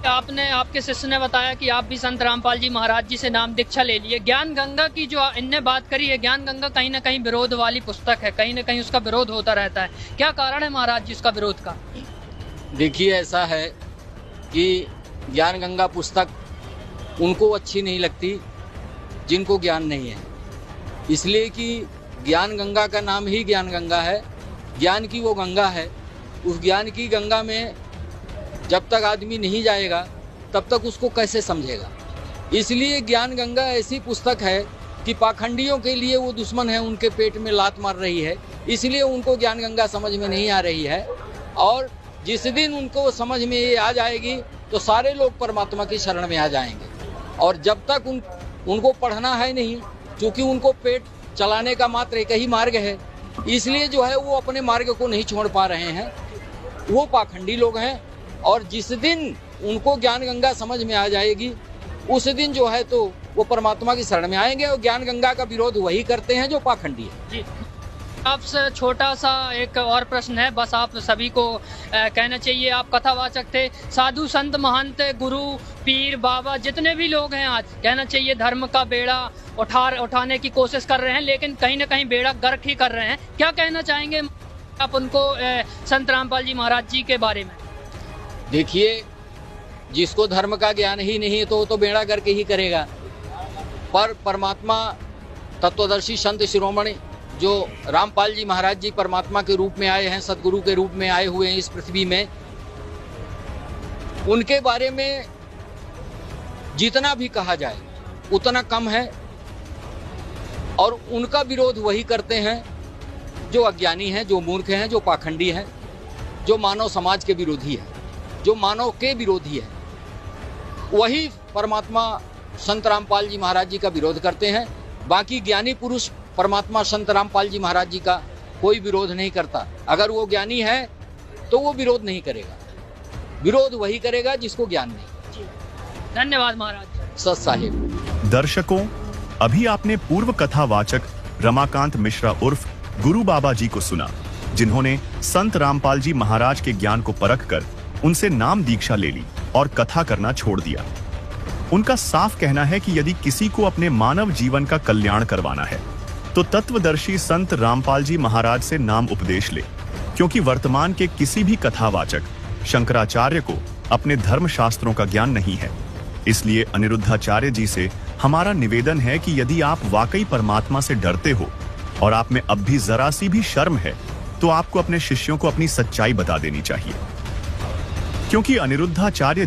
आपने आपके शिष्य ने बताया कि आप भी संत रामपाल जी महाराज जी से नाम दीक्षा ले लिए। ज्ञान गंगा की जो इनने बात करी है, ज्ञान गंगा कहीं ना कहीं विरोध वाली पुस्तक है, कहीं ना कहीं उसका विरोध होता रहता है। क्या कारण है महाराज जी उसका विरोध का? देखिए, ऐसा है कि ज्ञान गंगा पुस्तक उनको अच्छी नहीं लगती जिनको ज्ञान नहीं है, इसलिए कि ज्ञान गंगा का नाम ही ज्ञान गंगा है। ज्ञान की वो गंगा है, उस ज्ञान की गंगा में जब तक आदमी नहीं जाएगा तब तक उसको कैसे समझेगा। इसलिए ज्ञान गंगा ऐसी पुस्तक है कि पाखंडियों के लिए वो दुश्मन है, उनके पेट में लात मार रही है, इसलिए उनको ज्ञान गंगा समझ में नहीं आ रही है। और जिस दिन उनको समझ में ये आ जाएगी तो सारे लोग परमात्मा की शरण में आ जाएंगे। और जब तक उनको पढ़ना है नहीं, क्योंकि उनको पेट चलाने का मात्र एक ही मार्ग है, इसलिए जो है वो अपने मार्ग को नहीं छोड़ पा रहे हैं, वो पाखंडी लोग हैं। और जिस दिन उनको ज्ञान गंगा समझ में आ जाएगी उस दिन जो है तो वो परमात्मा की शरण में आएंगे। और ज्ञान गंगा का विरोध वही करते हैं जो पाखंडी है। जी, आपसे छोटा सा एक और प्रश्न है, बस आप सभी को कहना चाहिए। आप कथावाचक थे, साधु संत महंत गुरु पीर बाबा जितने भी लोग हैं, आज कहना चाहिए धर्म का बेड़ा उठाने की कोशिश कर रहे हैं, लेकिन कहीं ना कहीं बेड़ा गर्क ही कर रहे हैं। क्या कहना चाहेंगे आप उनको, संत रामपाल जी महाराज जी के बारे में? देखिए, जिसको धर्म का ज्ञान ही नहीं है तो बेड़ा करके ही करेगा। पर परमात्मा तत्वदर्शी संत शिरोमणि जो रामपाल जी महाराज जी परमात्मा के रूप में आए हैं, सदगुरु के रूप में आए हुए हैं इस पृथ्वी में, उनके बारे में जितना भी कहा जाए उतना कम है। और उनका विरोध वही करते हैं जो अज्ञानी हैं, जो मूर्ख हैं, जो पाखंडी हैं, जो मानव समाज के विरोधी है, जो मानव के विरोधी है। वही परमात्मा संत रामपाल जी महाराज जी का विरोध करते हैं। बाकी ज्ञानी पुरुष परमात्मा संत रामपाल जी महाराज जी का कोई विरोध नहीं करता। अगर वो ज्ञानी है तो वो विरोध नहीं करेगा, विरोध वही करेगा जिसको ज्ञान नहीं। धन्यवाद महाराज। सत साहिब। दर्शकों, अभी आपने पूर्व कथावाचक रमाकांत मिश्रा उर्फ गुरु बाबा जी को सुना, जिन्होंने संत रामपाल जी महाराज के ज्ञान को परखकर उनसे नाम दीक्षा ले ली और कथा करना छोड़ दिया। उनका साफ कहना है कि यदि किसी को अपने मानव जीवन का कल्याण करवाना है तो तत्वदर्शी संत रामपाल जी महाराज से नाम उपदेश ले, क्योंकि वर्तमान के किसी भी कथावाचक शंकराचार्य को अपने धर्म शास्त्रों का ज्ञान नहीं है। इसलिए अनिरुद्धाचार्य जी से हमारा निवेदन है कि यदि आप वाकई परमात्मा से डरते हो और आप में अब भी जरा सी भी शर्म है तो आपको अपने शिष्यों को अपनी सच्चाई बता देनी चाहिए, क्योंकि अनिरुद्धाचार्य